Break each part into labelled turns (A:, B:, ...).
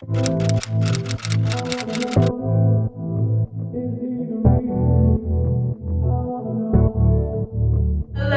A: Hello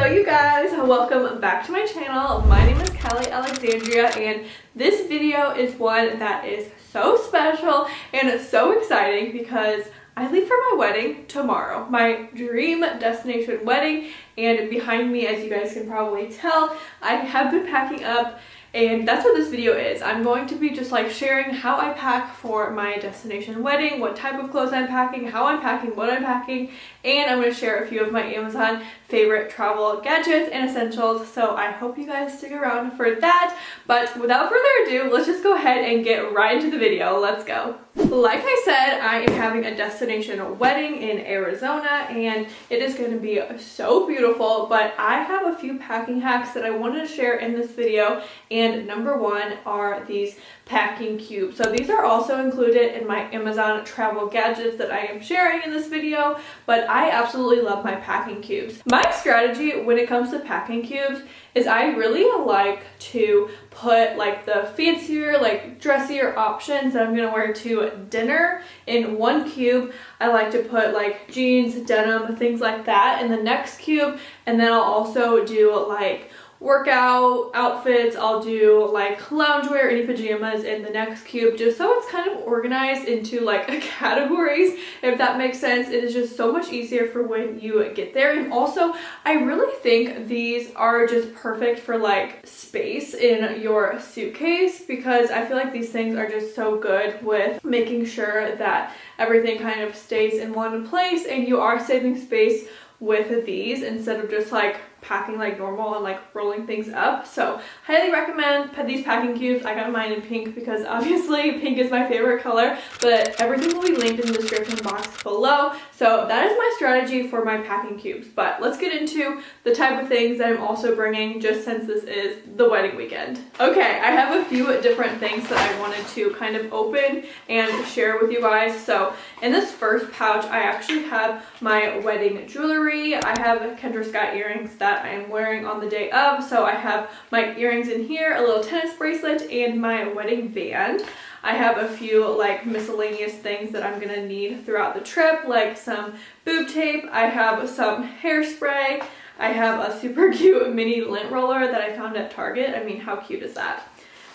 A: you guys, welcome back to my channel. My name is Alexandria, and this video is one that is so special and so exciting because I leave for my wedding tomorrow, my dream destination wedding. And behind me, as you guys can probably tell, I have been packing up, and that's what this video is. I'm going to be just like sharing how I pack for my destination wedding, what type of clothes I'm packing, how I'm packing, what I'm packing, and I'm going to share a few of my Amazon favorite travel gadgets and essentials. So I hope you guys stick around for that. But without further ado, let's just go ahead and get right into the video. Let's go. Like I said, I am having a destination wedding in Arizona, and it is going to be so beautiful, but I have a few packing hacks that I wanted to share in this video, and number one are these packing cubes. So these are also included in my Amazon travel gadgets that I am sharing in this video, but I absolutely love my packing cubes. My strategy when it comes to packing cubes is I really like to put like the fancier, like dressier options that I'm gonna wear to dinner in one cube. I like to put like jeans, denim, things like that in the next cube, and then I'll also do like workout outfits. I'll do like loungewear, any pajamas in the next cube, just so it's kind of organized into like categories, if that makes sense. It is just so much easier for when you get there. And also, I really think these are just perfect for like space in your suitcase, because I feel like these things are just so good with making sure that everything kind of stays in one place and you are saving space with these instead of just like packing like normal and like rolling things up. So highly recommend these packing cubes. I got mine in pink because obviously pink is my favorite color, but everything will be linked in the description box below. So that is my strategy for my packing cubes. But let's get into the type of things that I'm also bringing, just since this is the wedding weekend. Okay, I have a few different things that I wanted to kind of open and share with you guys. So in this first pouch, I actually have my wedding jewelry. I have Kendra Scott earrings that I am wearing on the day of. So I have my earrings in here, a little tennis bracelet, and my wedding band. I have a few like miscellaneous things that I'm gonna need throughout the trip, like some boob tape. I have some hairspray. I have a super cute mini lint roller that I found at Target. I mean, how cute is that?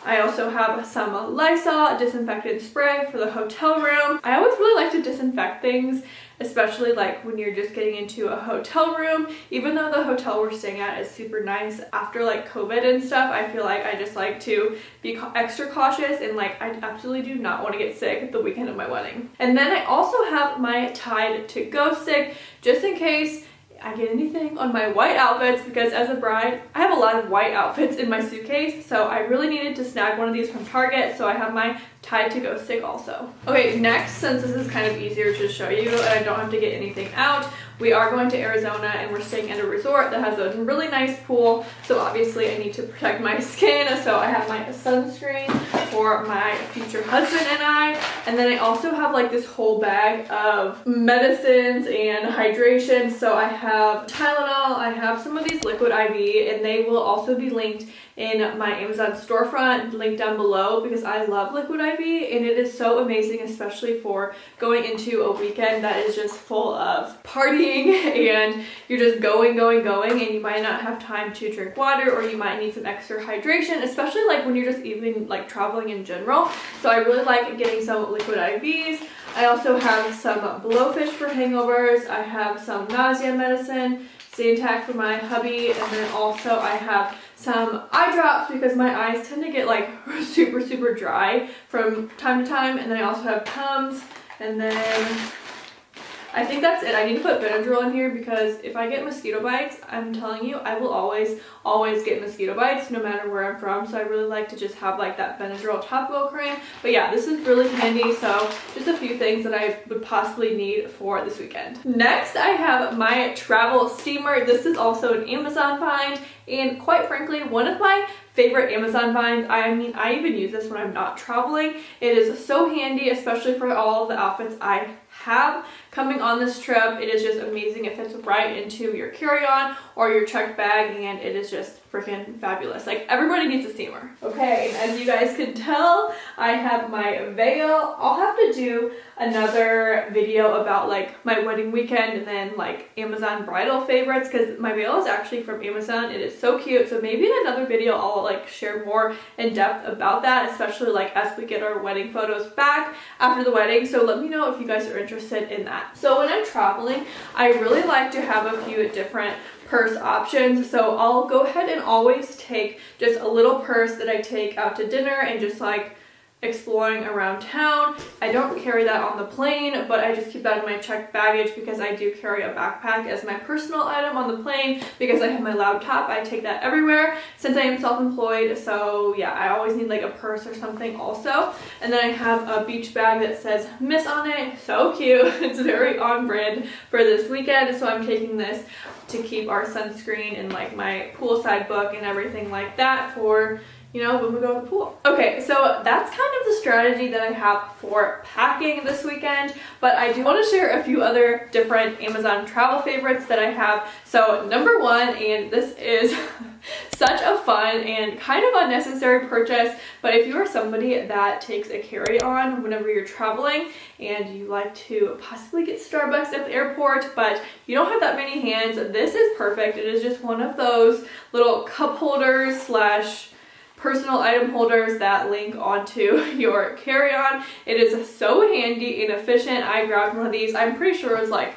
A: I also have some Lysol disinfectant spray for the hotel room. I always really like to disinfect things, especially like when you're just getting into a hotel room. Even though the hotel we're staying at is super nice, after like COVID and stuff, I feel like I just like to be extra cautious, and like I absolutely do not want to get sick the weekend of my wedding. And then I also have my Tide to Go stick, just in case I get anything on my white outfits, because as a bride, I have a lot of white outfits in my suitcase, so I really needed to snag one of these from Target, so I have my Tide to Go stick also. Okay, next, since this is kind of easier to show you and I don't have to get anything out, we are going to Arizona and we're staying at a resort that has a really nice pool, so obviously I need to protect my skin, so I have my sunscreen for my future husband and I, and then I also have like this whole bag of medicines and hydration. So I have Tylenol, I have some of these liquid IV, and they will also be linked in my Amazon storefront, link down below, because I love liquid IV and it is so amazing, especially for going into a weekend that is just full of partying and you're just going, and you might not have time to drink water, or you might need some extra hydration, especially like when you're just even like traveling in general. So I really like getting some liquid IVs. I also have some Blowfish for hangovers. I have some nausea medicine, Zantac for my hubby, and then also I have some eye drops because my eyes tend to get like super dry from time to time. And then I also have Tums, and then I think that's it. I need to put Benadryl in here because if I get mosquito bites, I'm telling you, I will always get mosquito bites no matter where I'm from. So I really like to just have like that Benadryl topical cream. But yeah, this is really handy. So just a few things that I would possibly need for this weekend. Next, I have my travel steamer. This is also an Amazon find, and quite frankly, one of my favorite Amazon finds. I mean, I even use this when I'm not traveling. It is so handy, especially for all of the outfits I have coming on this trip. It is just amazing. It fits right into your carry-on or your checked bag, and it is just freaking fabulous. Like, everybody needs a steamer. Okay, and as you guys can tell, I have my veil. I'll have to do another video about like my wedding weekend and then like Amazon bridal favorites, because my veil is actually from Amazon. It is so cute. So maybe in another video I'll like share more in depth about that, especially like as we get our wedding photos back after the wedding. So let me know if you guys are interested in that. So when I'm traveling, I really like to have a few different purse options. So I'll go ahead and always take just a little purse that I take out to dinner and just like exploring around town. I don't carry that on the plane, but I just keep that in my checked baggage because I do carry a backpack as my personal item on the plane because I have my laptop. I take that everywhere since I am self-employed. So yeah, I always need like a purse or something also. And then I have a beach bag that says Miss on it. So cute. It's very on brand for this weekend. So I'm taking this to keep our sunscreen and like my poolside book and everything like that for, you know, when we go to the pool. Okay, so that's kind of the strategy that I have for packing this weekend, but I do want to share a few other different Amazon travel favorites that I have. So number one, and this is such a fun and kind of unnecessary purchase, but if you are somebody that takes a carry-on whenever you're traveling and you like to possibly get Starbucks at the airport, but you don't have that many hands, this is perfect. It is just one of those little cup holders slash personal item holders that link onto your carry-on. It is so handy and efficient. I grabbed one of these. I'm pretty sure it was like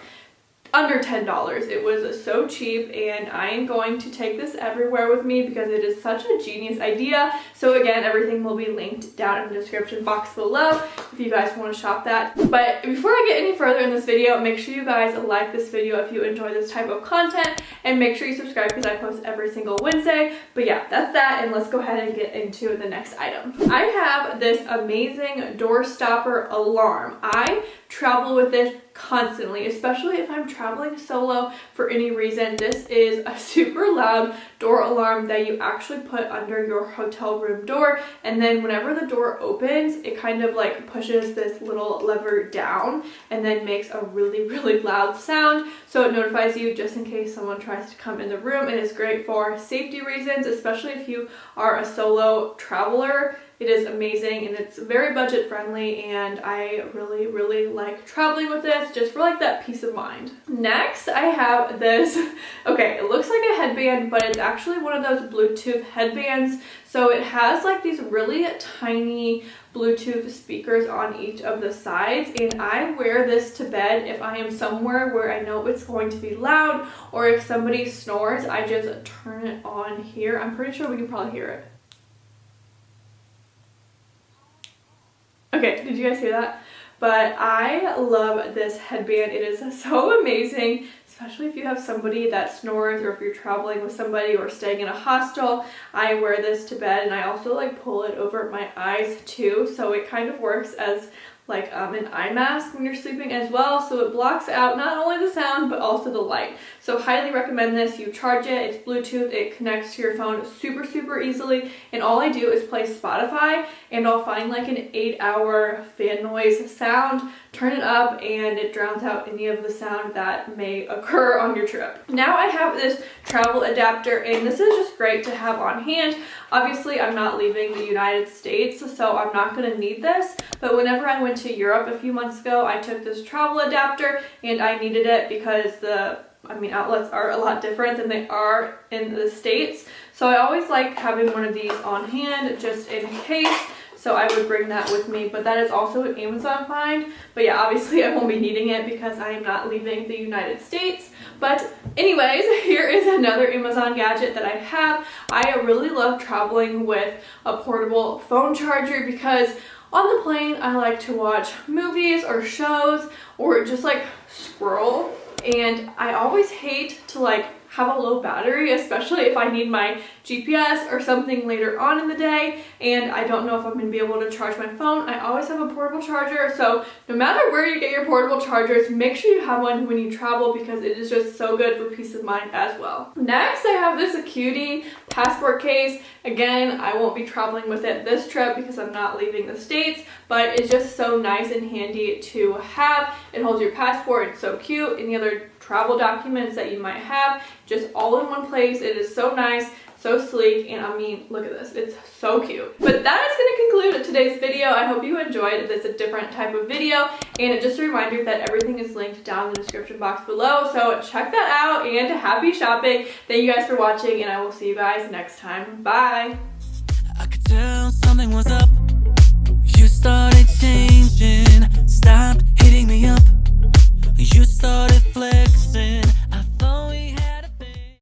A: under $10. It was so cheap, and I am going to take this everywhere with me because it is such a genius idea. So again, everything will be linked down in the description box below if you guys want to shop that. But before I get any further in this video, make sure you guys like this video if you enjoy this type of content, and make sure you subscribe because I post every single Wednesday. But yeah, that's that, and let's go ahead and get into the next item. I have this amazing door stopper alarm. I travel with it constantly, especially if I'm traveling solo for any reason. This is a super loud door alarm that you actually put under your hotel room door, and then whenever the door opens, it kind of like pushes this little lever down and then makes a really loud sound, so it notifies you just in case someone tries to come in the room. It is great for safety reasons, especially if you are a solo traveler. It is amazing, and it's very budget friendly, and I really like traveling with this just for like that peace of mind. Next, I have this, okay, it looks like a headband, but it's actually one of those Bluetooth headbands. So it has like these really tiny Bluetooth speakers on each of the sides, and I wear this to bed if I am somewhere where I know it's going to be loud, or if somebody snores, I just turn it on here. I'm pretty sure we can probably hear it. Okay, did you guys hear that? But I love this headband. It is so amazing, especially if you have somebody that snores, or if you're traveling with somebody or staying in a hostel. I wear this to bed, and I also like pull it over my eyes too, so it kind of works as like an eye mask when you're sleeping as well, so it blocks out not only the sound but also the light. So highly recommend this. You charge it, it's Bluetooth, it connects to your phone super easily, and all I do is play Spotify, and I'll find like an 8-hour fan noise sound, turn it up, and it drowns out any of the sound that may occur on your trip. Now I have this travel adapter, and this is just great to have on hand. Obviously I'm not leaving the United States, so I'm not going to need this, but whenever I went to Europe a few months ago, I took this travel adapter, and I needed it because the outlets are a lot different than they are in the States. So I always like having one of these on hand just in case. So I would bring that with me, but that is also an Amazon find. But yeah, obviously I won't be needing it because I am not leaving the United States. But anyways, here is another Amazon gadget that I have. I really love traveling with a portable phone charger because on the plane I like to watch movies or shows or just like scroll, and I always hate to like have a low battery, especially if I need my GPS or something later on in the day and I don't know if I'm going to be able to charge my phone. I always have a portable charger, so no matter where you get your portable chargers, make sure you have one when you travel because it is just so good for peace of mind as well. Next, I have this cutie passport case. Again, I won't be traveling with it this trip because I'm not leaving the States, but it's just so nice and handy to have. It holds your passport, it's so cute, any other travel documents that you might have, just all in one place. It is so nice, so sleek, and I mean, look at this, it's so cute. But that is going to conclude today's video. I hope you enjoyed this, a different type of video, and just a reminder that everything is linked down in the description box below, so check that out, and happy shopping. Thank you guys for watching, and I will see you guys next time. Bye! I could tell something was up. You started changing. Stop